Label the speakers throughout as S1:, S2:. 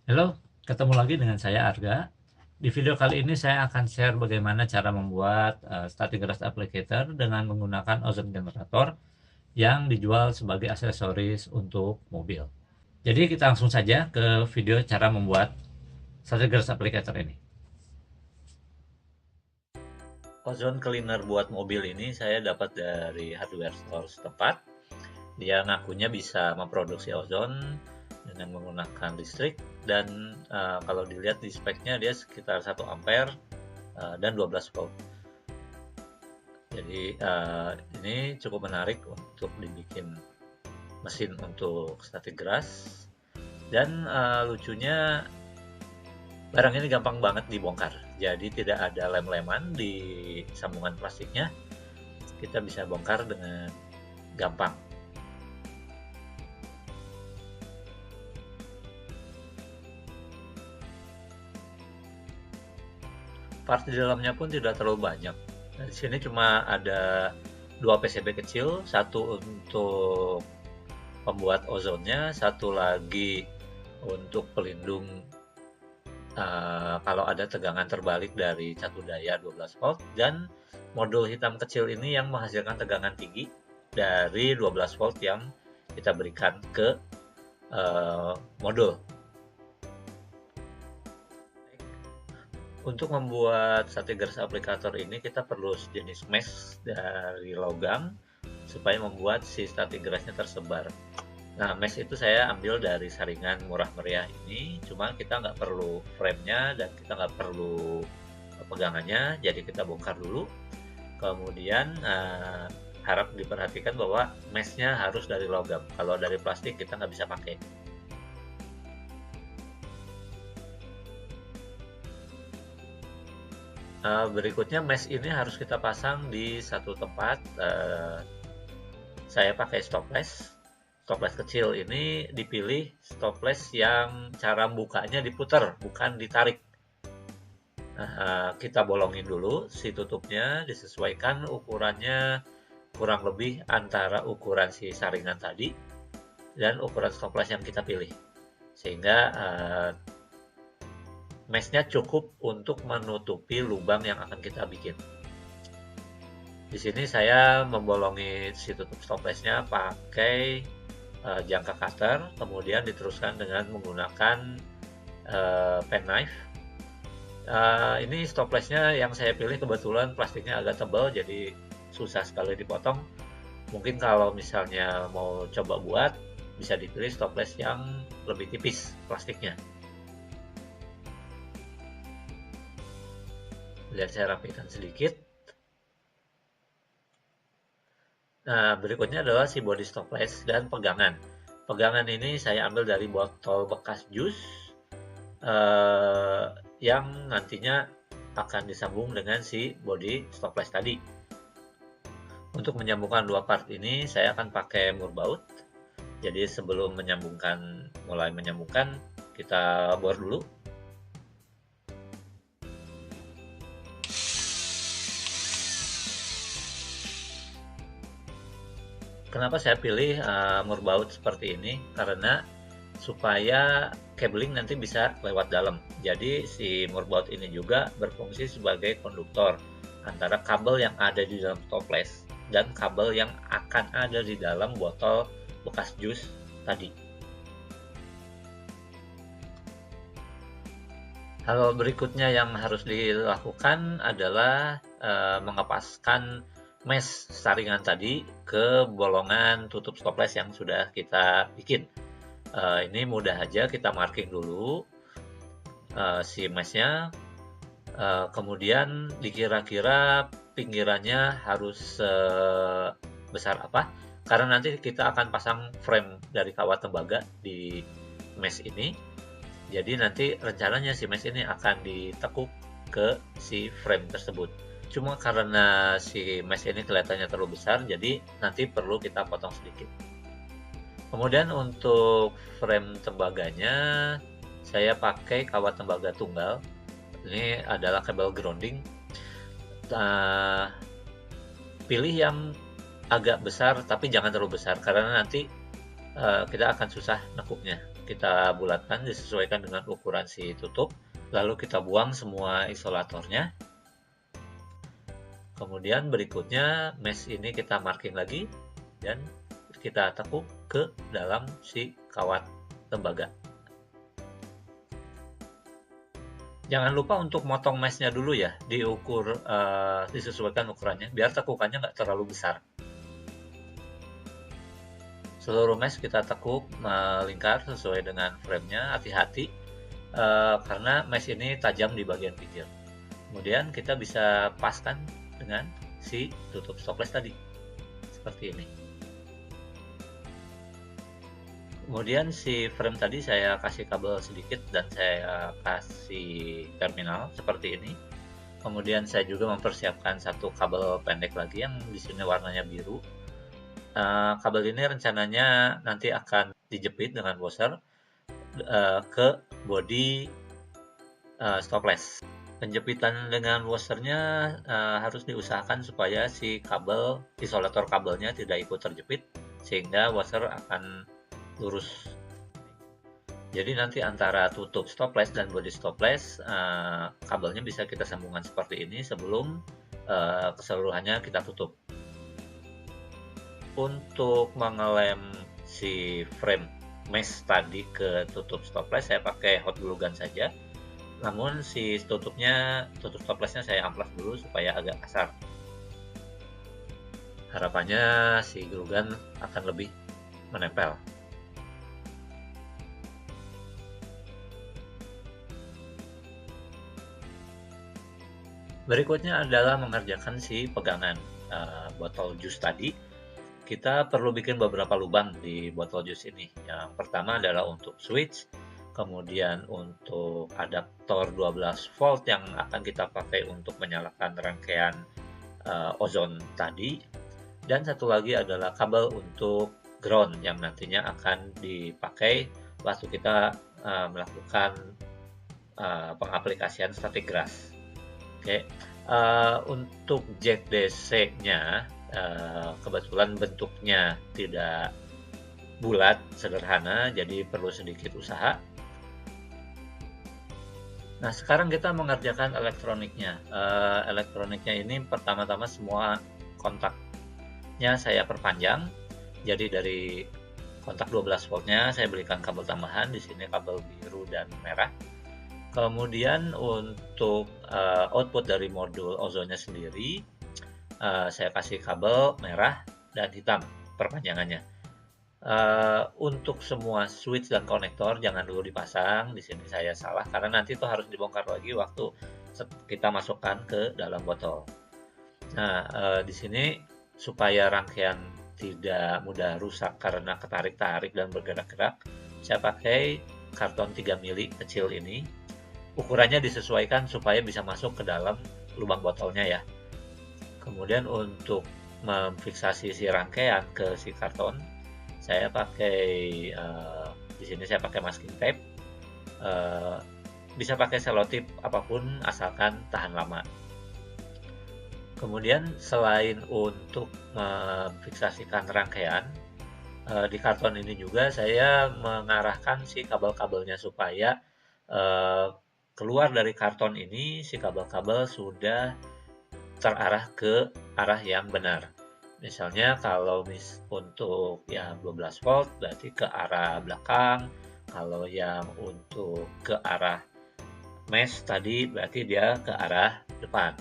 S1: Halo, ketemu lagi dengan saya Arga. Di video kali ini saya akan share bagaimana cara membuat static grass applicator dengan menggunakan ozone generator yang dijual sebagai aksesoris untuk mobil. Jadi kita langsung saja ke video cara membuat static grass applicator ini. Ozone cleaner buat mobil ini saya dapat dari hardware store setempat. Dia ngakunya bisa memproduksi ozon dengan menggunakan listrik dan kalau dilihat di speknya dia sekitar 1 ampere dan 12 volt. Jadi ini cukup menarik untuk dibikin mesin untuk static grass dan lucunya barang ini gampang banget dibongkar. Jadi tidak ada lem-leman di sambungan plastiknya. Kita bisa bongkar dengan gampang. Part di dalamnya pun tidak terlalu banyak. Nah, di sini cuma ada 2 PCB kecil, satu untuk pembuat ozonnya, satu lagi untuk pelindung kalau ada tegangan terbalik dari catu daya 12 volt, dan modul hitam kecil ini yang menghasilkan tegangan tinggi dari 12 volt yang kita berikan ke modul. Untuk membuat static grass applicator ini kita perlu jenis mesh dari logam supaya membuat si static grassnya tersebar. Nah, mesh itu saya ambil dari saringan murah meriah ini, cuma kita nggak perlu frame-nya dan kita nggak perlu pegangannya, jadi kita bongkar dulu. Kemudian harap diperhatikan bahwa mesh-nya harus dari logam. Kalau dari plastik kita nggak bisa pakai. Berikutnya mesh ini harus kita pasang di satu tempat. Saya pakai stopless. Stopless kecil ini dipilih stopless yang cara bukanya diputar, bukan ditarik. Nah, kita bolongin dulu si tutupnya, disesuaikan ukurannya kurang lebih antara ukuran si saringan tadi dan ukuran stopless yang kita pilih. Sehingga mesh-nya cukup untuk menutupi lubang yang akan kita bikin. Di sini saya membolongi si tutup stopless-nya pakai jangka cutter, kemudian diteruskan dengan menggunakan penknife. Ini stopless-nya yang saya pilih kebetulan plastiknya agak tebal, jadi susah sekali dipotong. Mungkin kalau misalnya mau coba buat, bisa dipilih stopless yang lebih tipis plastiknya. Lihat saya rapikan sedikit. Nah, berikutnya adalah si body stopless dan pegangan. Pegangan ini saya ambil dari botol bekas jus yang nantinya akan disambung dengan si body stopless tadi. Untuk menyambungkan dua part ini, saya akan pakai murbaut. Jadi sebelum mulai menyambungkan, kita bor dulu. Kenapa saya pilih murbaut seperti ini? Karena supaya cabling nanti bisa lewat dalam. Jadi si murbaut ini juga berfungsi sebagai konduktor antara kabel yang ada di dalam stopless dan kabel yang akan ada di dalam botol bekas jus tadi. Hal berikutnya yang harus dilakukan adalah mengepaskan mesh saringan tadi ke bolongan tutup stopless yang sudah kita bikin. Ini mudah aja, kita marking dulu si meshnya, kemudian dikira-kira pinggirannya harus sebesar apa, karena nanti kita akan pasang frame dari kawat tembaga di mesh ini. Jadi nanti rencananya si mesh ini akan ditekuk ke si frame tersebut. Cuma karena si mesh ini kelihatannya terlalu besar, jadi nanti perlu kita potong sedikit. Kemudian untuk frame tembaganya, saya pakai kawat tembaga tunggal. Ini adalah kabel grounding. Pilih yang agak besar, tapi jangan terlalu besar karena nanti kita akan susah nekuknya. Kita bulatkan disesuaikan dengan ukuran si tutup, lalu kita buang semua isolatornya. Kemudian berikutnya mesh ini kita marking lagi dan kita tekuk ke dalam si kawat tembaga. Jangan lupa untuk motong meshnya dulu ya, disesuaikan ukurannya, biar tekukannya nggak terlalu besar. Seluruh mesh kita tekuk melingkar sesuai dengan framenya, hati-hati karena mesh ini tajam di bagian pinggir. Kemudian kita bisa paskan dengan si tutup stopless tadi, seperti ini. Kemudian si frame tadi saya kasih kabel sedikit dan saya kasih terminal seperti ini. Kemudian saya juga mempersiapkan satu kabel pendek lagi yang di sini warnanya biru. Kabel ini rencananya nanti akan dijepit dengan washer ke bodi stopless. Penjepitan dengan washernya harus diusahakan supaya si kabel isolator kabelnya tidak ikut terjepit, sehingga washer akan lurus. Jadi nanti antara tutup stopless dan bodi stopless kabelnya bisa kita sambungkan seperti ini sebelum keseluruhannya kita tutup. Untuk mengelem si frame mesh tadi ke tutup stopless saya pakai hot glue gun saja. Namun si tutup stoplessnya saya amplas dulu supaya agak kasar. Harapannya si glue gun akan lebih menempel. Berikutnya adalah mengerjakan si pegangan botol jus tadi. Kita perlu bikin beberapa lubang di botol jus ini. Yang pertama adalah untuk switch, kemudian untuk adaptor 12 volt yang akan kita pakai untuk menyalakan rangkaian ozon tadi, dan satu lagi adalah kabel untuk ground yang nantinya akan dipakai waktu kita melakukan pengaplikasian static grass. Oke, untuk jack DC-nya kebetulan bentuknya tidak bulat sederhana, jadi perlu sedikit usaha. Nah, sekarang kita mengerjakan elektroniknya. Elektroniknya ini pertama-tama semua kontaknya saya perpanjang. Jadi dari kontak 12 voltnya saya berikan kabel tambahan, di sini kabel biru dan merah. Kemudian untuk output dari modul ozonnya sendiri, saya kasih kabel merah dan hitam perpanjangannya. Untuk semua switch dan konektor jangan dulu dipasang. Di sini saya salah karena nanti itu harus dibongkar lagi waktu kita masukkan ke dalam botol. Nah, di sini supaya rangkaian tidak mudah rusak karena ketarik-tarik dan bergerak-gerak, saya pakai karton 3 mili kecil ini. Ukurannya disesuaikan supaya bisa masuk ke dalam lubang botolnya ya. Kemudian untuk memfiksasi si rangkaian ke si karton, saya pakai di sini saya pakai masking tape. Bisa pakai selotip apapun asalkan tahan lama. Kemudian selain untuk memfiksasikan rangkaian, di karton ini juga saya mengarahkan si kabel-kabelnya supaya keluar dari karton ini si kabel-kabel sudah terarah ke arah yang benar. Misalnya kalau untuk yang 12 volt berarti ke arah belakang, kalau yang untuk ke arah mesh tadi berarti dia ke arah depan.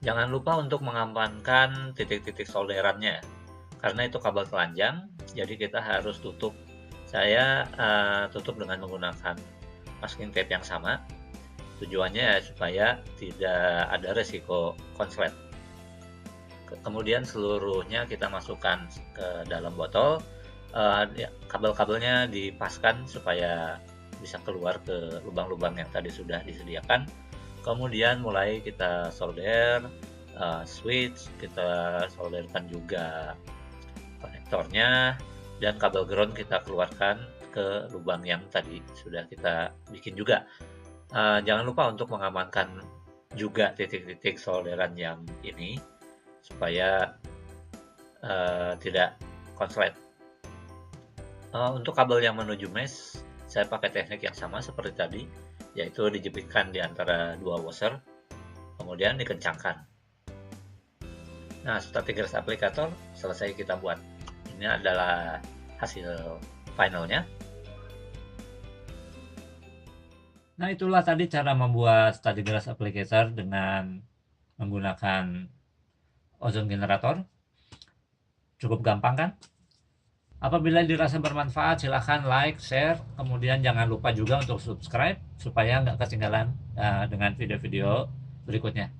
S1: Jangan lupa untuk mengamankan titik-titik solderannya, karena itu kabel telanjang, jadi kita harus tutup. Saya tutup dengan menggunakan masking tape yang sama. Tujuannya supaya tidak ada resiko konslet. Kemudian seluruhnya kita masukkan ke dalam botol. Kabel-kabelnya dipaskan supaya bisa keluar ke lubang-lubang yang tadi sudah disediakan. Kemudian mulai kita solder switch, kita solderkan juga konektornya, dan kabel ground kita keluarkan ke lubang yang tadi sudah kita bikin juga. Jangan lupa untuk mengamankan juga titik-titik solderan yang ini supaya tidak konslet. Untuk kabel yang menuju mesh, saya pakai teknik yang sama seperti tadi, yaitu dijepitkan di antara dua washer, kemudian dikencangkan. Nah, Stratigrass Applicator selesai kita buat. Ini adalah hasil finalnya. Nah, itulah tadi cara membuat Stratigrass Applicator dengan menggunakan ozone generator. Cukup gampang kan? Apabila dirasa bermanfaat, silahkan like, share, kemudian jangan lupa juga untuk subscribe supaya nggak ketinggalan dengan video-video berikutnya.